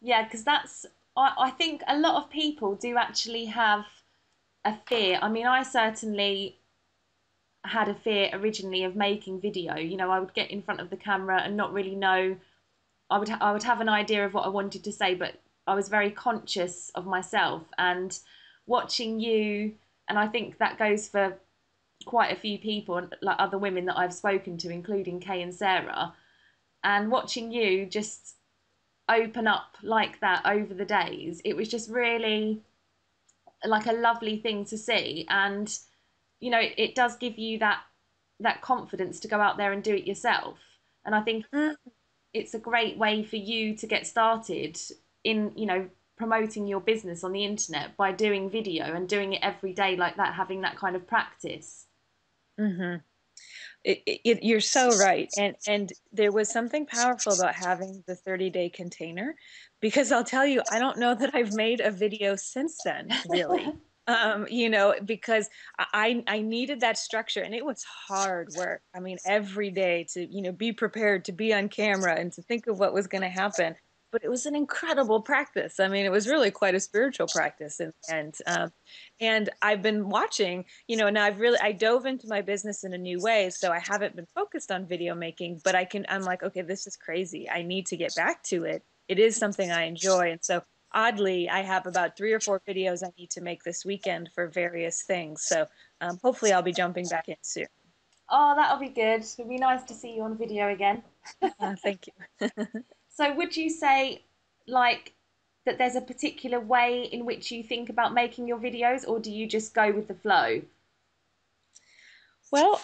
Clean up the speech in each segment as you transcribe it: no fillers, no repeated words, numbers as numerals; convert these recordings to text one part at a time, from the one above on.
Yeah, because I think a lot of people do actually have a fear. I mean, I certainly had a fear originally of making video. You know, I would get in front of the camera and not really know. I would have an idea of what I wanted to say, but I was very conscious of myself. And watching you, and I think that goes for quite a few people, like other women that I've spoken to, including Kay and Sarah, and watching you just open up like that over the days, it was just really like a lovely thing to see. And you know, it does give you that confidence to go out there and do it yourself. And I think Mm. it's a great way for you to get started in, you know, promoting your business on the internet by doing video and doing it every day like that, having that kind of practice. Hmm. You're so right. And there was something powerful about having the 30-day container, because I'll tell you, I don't know that I've made a video since then, really. Because I needed that structure, and it was hard work. I mean, every day to, be prepared to be on camera and to think of what was going to happen. But it was an incredible practice. I mean, it was really quite a spiritual practice, and I've been watching, now I dove into my business in a new way. So I haven't been focused on video making, but I'm like, okay, this is crazy. I need to get back to it. It is something I enjoy. And so oddly, I have about 3 or 4 videos I need to make this weekend for various things. So hopefully I'll be jumping back in soon. Oh, that'll be good. It'll be nice to see you on video again. Thank you. So would you say like that there's a particular way in which you think about making your videos, or do you just go with the flow? Well,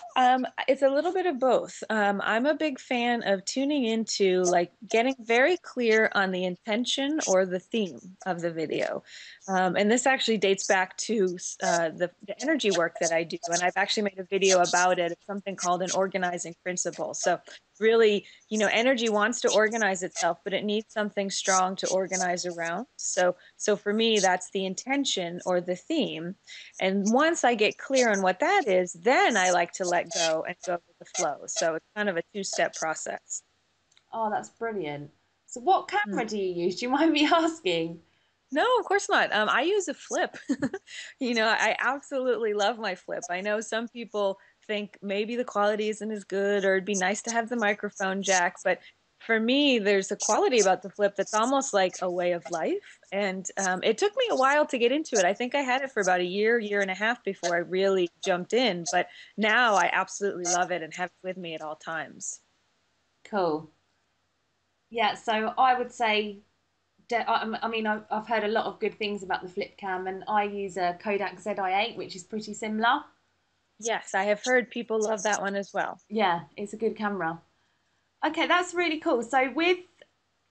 it's a little bit of both. I'm a big fan of tuning into, like, getting very clear on the intention or the theme of the video. And this actually dates back to the energy work that I do. And I've actually made a video about it. It's something called an organizing principle. So really, energy wants to organize itself, but it needs something strong to organize around. So for me, that's the intention or the theme. And once I get clear on what that is, then I like to let go and go with the flow. So it's kind of a two-step process. Oh, that's brilliant. So what Hmm. camera do you use? Do you mind me asking? No, of course not. I use a flip. I absolutely love my flip. I know some people think maybe the quality isn't as good, or it'd be nice to have the microphone jack, but for me, there's a quality about the flip that's almost like a way of life. And it took me a while to get into it. I think I had it for about a year, year and a half before I really jumped in, but now I absolutely love it and have it with me at all times. Cool. Yeah, so I would say, I mean, I've heard a lot of good things about the flip cam, and I use a Kodak ZI8, which is pretty similar. Yes, I have heard people love that one as well. Yeah, it's a good camera. Okay, that's really cool. So with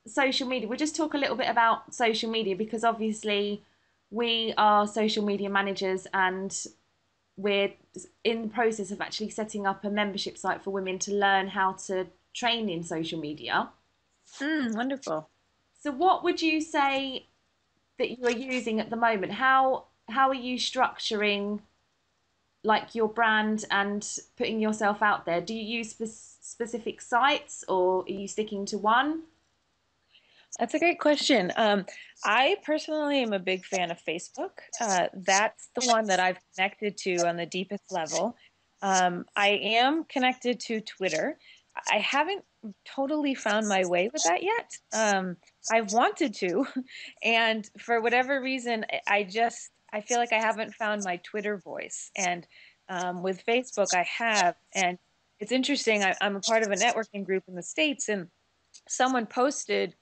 social media, we'll just talk a little bit about social media because obviously we are social media managers and we're in the process of actually setting up a membership site for women to learn how to train in social media. Wonderful. So what would you say that you are using at the moment? How are you structuring like your brand and putting yourself out there? Do you use specific sites or are you sticking to one? That's a great question. I personally am a big fan of Facebook. That's the one that I've connected to on the deepest level. I am connected to Twitter. I haven't totally found my way with that yet. I've wanted to, and for whatever reason, I feel like I haven't found my Twitter voice. And with Facebook, I have. And it's interesting. I'm a part of a networking group in the States, and someone posted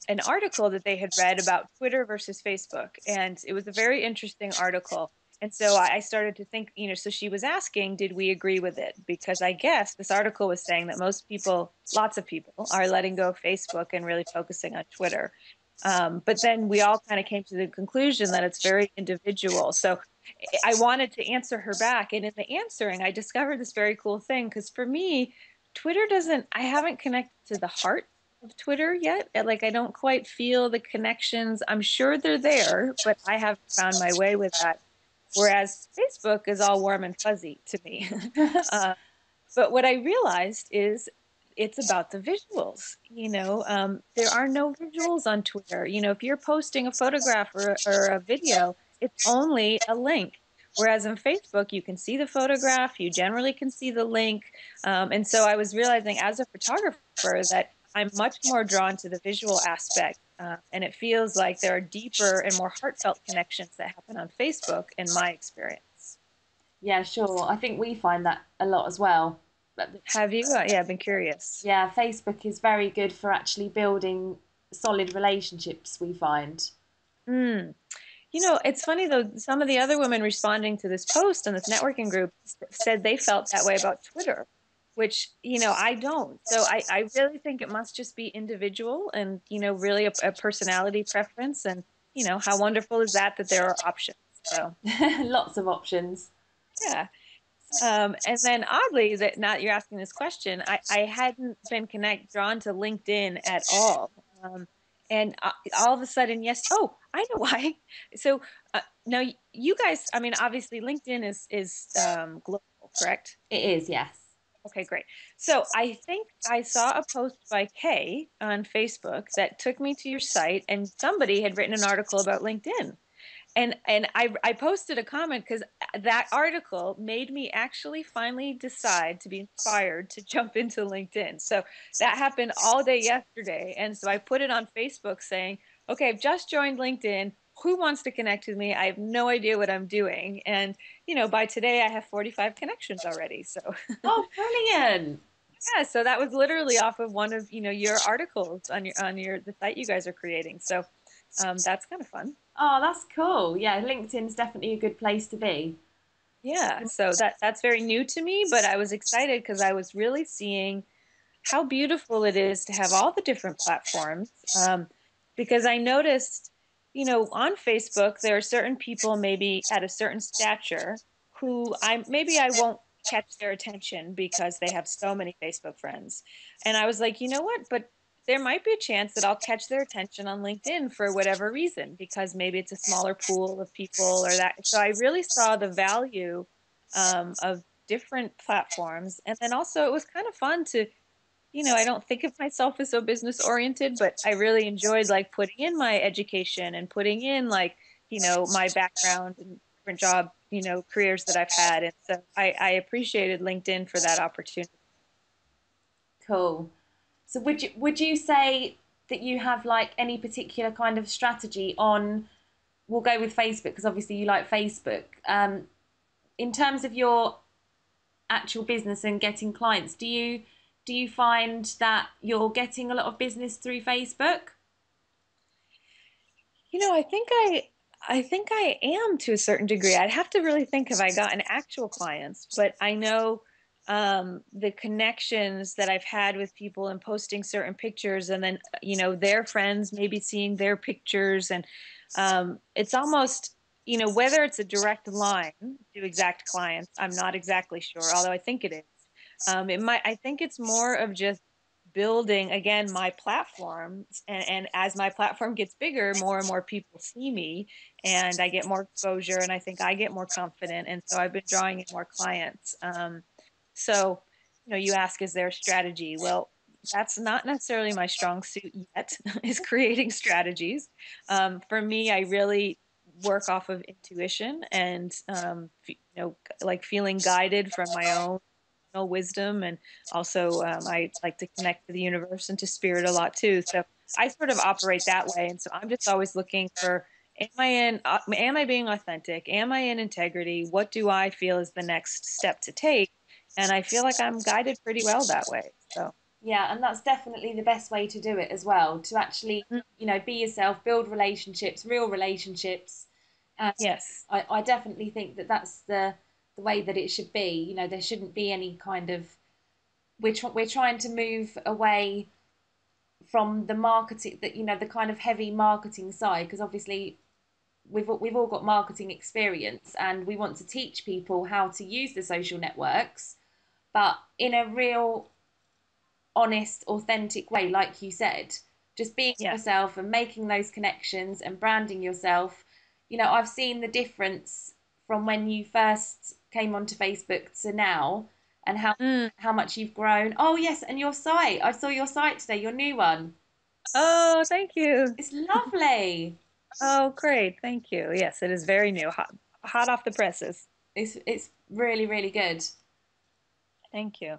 an article that they had read about Twitter versus Facebook. And it was a very interesting article. And so I started to think, so she was asking, did we agree with it? Because I guess this article was saying that most people, lots of people, are letting go of Facebook and really focusing on Twitter. But then we all kind of came to the conclusion that it's very individual. So I wanted to answer her back. And in the answering, I discovered this very cool thing, because for me, I haven't connected to the heart of Twitter yet. Like, I don't quite feel the connections. I'm sure they're there, but I haven't found my way with that. Whereas Facebook is all warm and fuzzy to me. uh, but what I realized is it's about the visuals. There are no visuals on Twitter. If you're posting a photograph or a video, it's only a link. Whereas on Facebook, you can see the photograph, you generally can see the link. And so I was realizing as a photographer that I'm much more drawn to the visual aspect. And it feels like there are deeper and more heartfelt connections that happen on Facebook, in my experience. Yeah, sure. I think we find that a lot as well. But Have you? Yeah, I've been curious. yeah, Facebook is very good for actually building solid relationships, we find. Mm. It's funny though, some of the other women responding to this post on this networking group said they felt that way about Twitter, which, I don't. So I really think it must just be individual and, really a personality preference. And, how wonderful is that there are options. So, Lots of options. yeah. And then oddly, that now you're asking this question, I hadn't been drawn to LinkedIn at all. And all of a sudden, yes. Oh, I know why. So now you guys, I mean, obviously LinkedIn is global, correct? It is, yes. Okay, great. So I think I saw a post by Kay on Facebook that took me to your site, and somebody had written an article about LinkedIn. And I posted a comment because that article made me actually finally decide to be inspired to jump into LinkedIn. So that happened all day yesterday. And so I put it on Facebook saying, okay, I've just joined LinkedIn. Who wants to connect with me? I have no idea what I'm doing. And, by today I have 45 connections already. So Oh, brilliant. yeah, so that was literally off of one of, your articles on the site you guys are creating. So that's kind of fun. Oh, that's cool. Yeah, LinkedIn's definitely a good place to be. Yeah, so that's very new to me, but I was excited because I was really seeing how beautiful it is to have all the different platforms. Because I noticed, on Facebook there are certain people maybe at a certain stature who I won't catch their attention because they have so many Facebook friends. And I was like, you know what? But there might be a chance that I'll catch their attention on LinkedIn for whatever reason, because maybe it's a smaller pool of people or that. So I really saw the value of different platforms. And then also it was kind of fun to, I don't think of myself as so business oriented, but I really enjoyed like putting in my education and putting in like, my background and different job, careers that I've had. And so I appreciated LinkedIn for that opportunity. Cool. So would you say that you have like any particular kind of strategy on, we'll go with Facebook because obviously you like Facebook. In terms of your actual business and getting clients, do you find that you're getting a lot of business through Facebook? I think I am to a certain degree. I'd have to really think if I gotten actual clients, but I know the connections that I've had with people and posting certain pictures, and then their friends maybe seeing their pictures, and it's almost whether it's a direct line to exact clients. I'm not exactly sure, although I think it is. It might. I think it's more of just building again my platform, and as my platform gets bigger, more and more people see me and I get more exposure, and I think I get more confident, and so I've been drawing in more clients. So you ask, is there a strategy? Well, that's not necessarily my strong suit yet, is creating strategies. For me, I really work off of intuition and like feeling guided from my own wisdom, and also I like to connect to the universe and to spirit a lot too. So I sort of operate that way, and so I'm just always looking for, am I being authentic, am I in integrity, what do I feel is the next step to take, and I feel like I'm guided pretty well that way. So Yeah, and that's definitely the best way to do it as well, to actually, be yourself, build relationships, real relationships. And yes. I definitely think that that's the way that it should be. There shouldn't be any kind of, we're trying to move away from the marketing, that the kind of heavy marketing side, because obviously we've all got marketing experience and we want to teach people how to use the social networks, but in a real honest, authentic way, like you said, just being Yeah. yourself and making those connections and branding yourself. I've seen the difference from when you first came onto Facebook to now. and Mm. how much you've grown. Oh yes, and your site. I saw your site today, your new one. Oh, thank you. It's lovely. Oh, great. Thank you. Yes, it is very new, hot off the presses. It's really really good. Thank you.